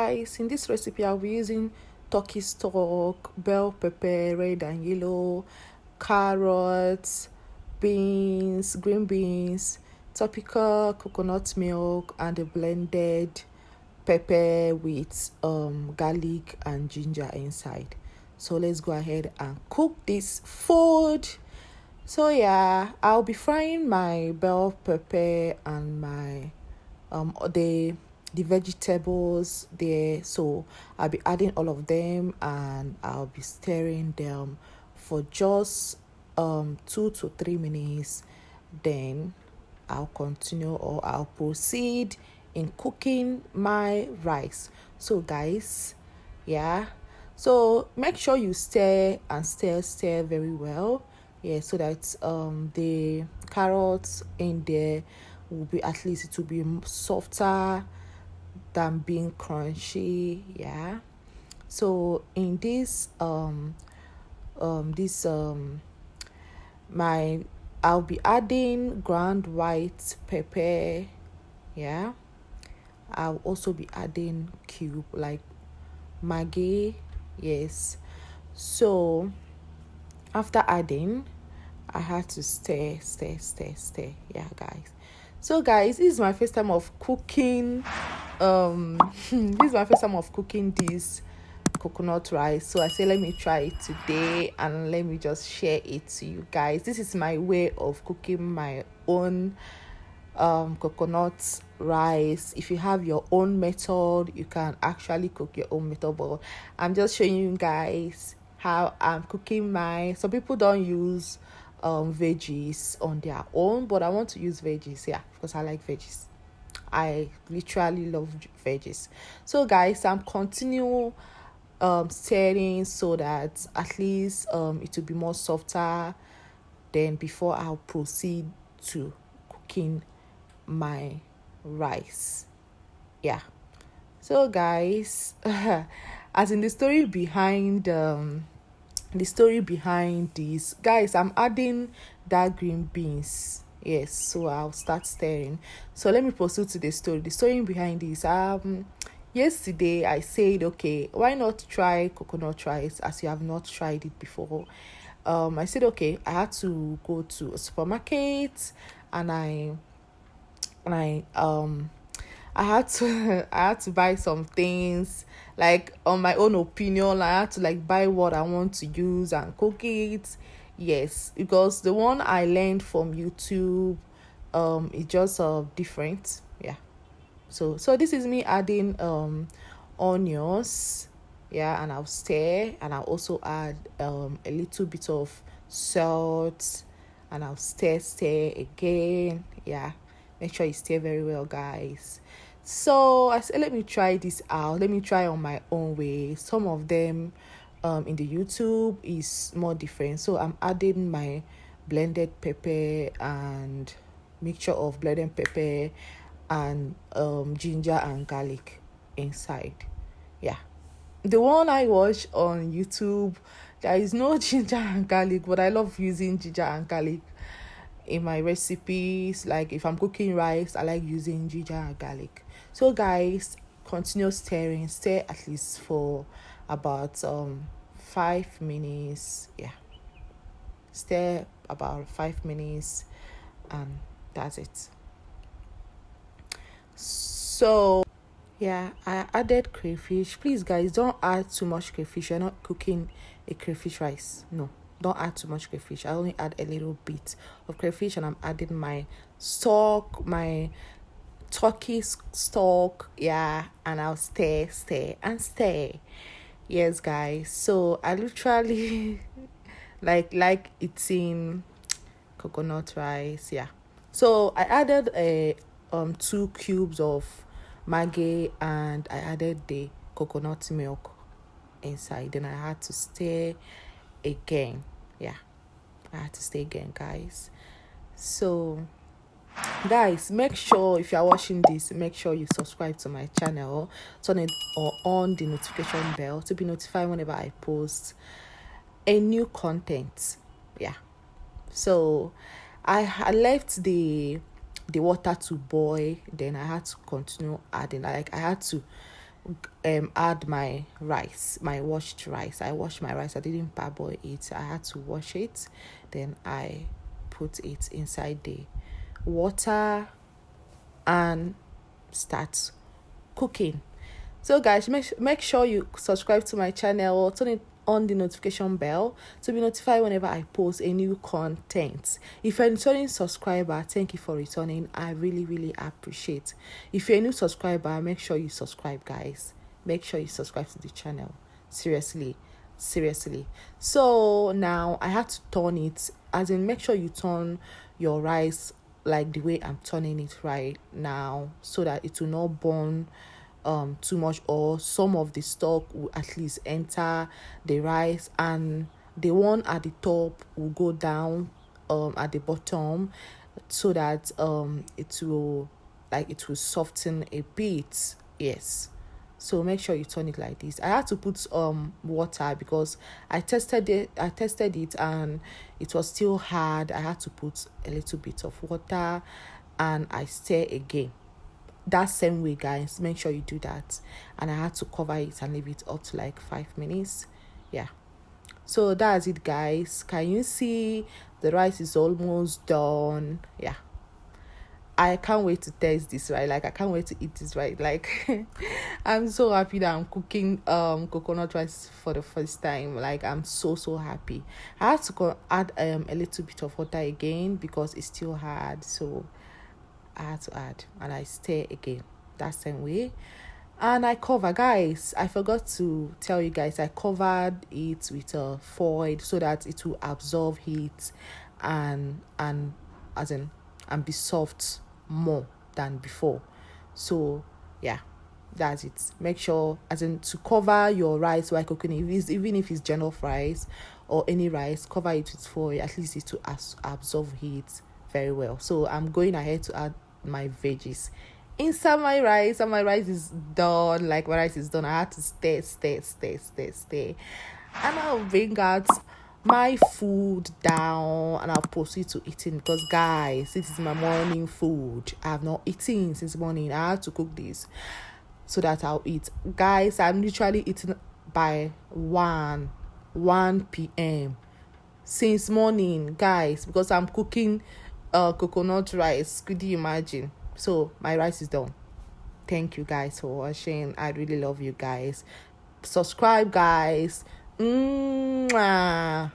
guys, in this recipe I'll be using turkey stock, bell pepper, red and yellow, carrots, beans, green beans, topical coconut milk, and a blended pepper with garlic and ginger inside. So let's go ahead and cook this food. So yeah, I'll be frying my bell pepper and my the vegetables there. So I'll be adding all of them and I'll be stirring them for just 2 to 3 minutes. Then I'll continue or I'll proceed in cooking my rice. So guys, yeah, so make sure you stir and stir very well, yeah, so that the carrots in there will be, at least it will be softer than being crunchy, yeah. So in this my I'll be adding ground white pepper, yeah. I'll also be adding cube like Maggi, yes. So after adding, I had to stir, yeah guys. So guys, this is my first time of cooking this is my first time of cooking this coconut rice. So I say let me try it today and let me just share it to you guys. This is my way of cooking my own coconut rice. If you have your own method, you can actually cook your own method, but I'm just showing you guys how I'm cooking mine. Some people don't use veggies on their own, but I want to use veggies, yeah, because I like veggies. I literally love veggies. So guys, I'm continue stirring so that at least it will be more softer. Then before I'll proceed to cooking my rice, yeah. So guys, as in the story behind this, guys, I'm adding that green beans, yes. So I'll start stirring. So let me proceed to the story behind this. Yesterday I said, okay, why not try coconut rice as you have not tried it before. I said, okay, I had to go to a supermarket and I had to I had to buy some things, like on my own opinion. I had to like buy what I want to use and cook it, yes, because the one I learned from YouTube is just different, yeah. So this is me adding onions, yeah, and I'll stir, and I'll also add a little bit of salt, and I'll stir again, yeah. Make sure you stir very well, guys. So I said, let me try this out. Let me try on my own way. Some of them in the YouTube is more different. So I'm adding my blended pepper and mixture of blended pepper and ginger and garlic inside, yeah. The one I watch on YouTube, there is no ginger and garlic, but I love using ginger and garlic in my recipes. Like if I'm cooking rice, I like using ginger and garlic. So guys, continue stirring, stir at least for about 5 minutes, yeah. Stir about 5 minutes and that's it. So yeah, I added crayfish. Please guys, don't add too much crayfish. You're not cooking a crayfish rice, no, don't add too much crayfish. I only add a little bit of crayfish, and I'm adding my stock, my turkey stock, yeah, and I'll stir, yes guys. So I literally like eating coconut rice, yeah. So I added a 2 cubes of Maggi, and I added the coconut milk inside. Then I had to stir again, yeah. I had to stir again, guys. So guys, make sure if you are watching this, make sure you subscribe to my channel, turn it or on the notification bell to be notified whenever I post a new content, yeah. So I left the water to boil. Then I had to continue adding, like I had to add my rice, my washed rice. I washed my rice. I didn't parboil it. I had to wash it. Then I put it inside the water and start cooking. So guys, make sure you subscribe to my channel, turn it on the notification bell to be notified whenever I post a new content. If you're a returning subscriber, thank you for returning. I really appreciate. If you're a new subscriber, make sure you subscribe, guys. Make sure you subscribe to the channel. Seriously. So now I had to turn it, as in make sure you turn your rice like the way I'm turning it right now, so that it will not burn too much, or some of the stock will at least enter the rice, and the one at the top will go down at the bottom, so that it will soften a bit. Yes, so make sure you turn it like this. I had to put water because I tested it and it was still hard. I had to put a little bit of water and I stir again. That same way, guys, make sure you do that. And I had to cover it and leave it up to like 5 minutes. Yeah, so that's it, guys. Can you see the rice is almost done? Yeah, I can't wait to taste this, right? Like, I can't wait to eat this, right? Like, I'm so happy that I'm cooking coconut rice for the first time. Like, I'm so happy. I had to add a little bit of water again because it's still hard, so I had to add, and I stir again that same way. And I cover, guys, I forgot to tell you guys, I covered it with a foil so that it will absorb heat and be soft more than before. So yeah, that's it. Make sure, to cover your rice while cooking it, even if it's jollof rice or any rice, cover it with foil. At least it will absorb heat very well. So I'm going ahead to add my veggies inside my rice, and my rice is done. Like, my rice is done. I had to stay, and I'll bring out my food down and I'll proceed to eating, because guys, this is my morning food. I have not eaten since morning. I had to cook this so that I'll eat. Guys, I'm literally eating by 1 p.m. since morning, guys, because I'm cooking coconut rice. Could you imagine? So my rice is done. Thank you guys for watching. I really love you guys. Subscribe, guys. Bye.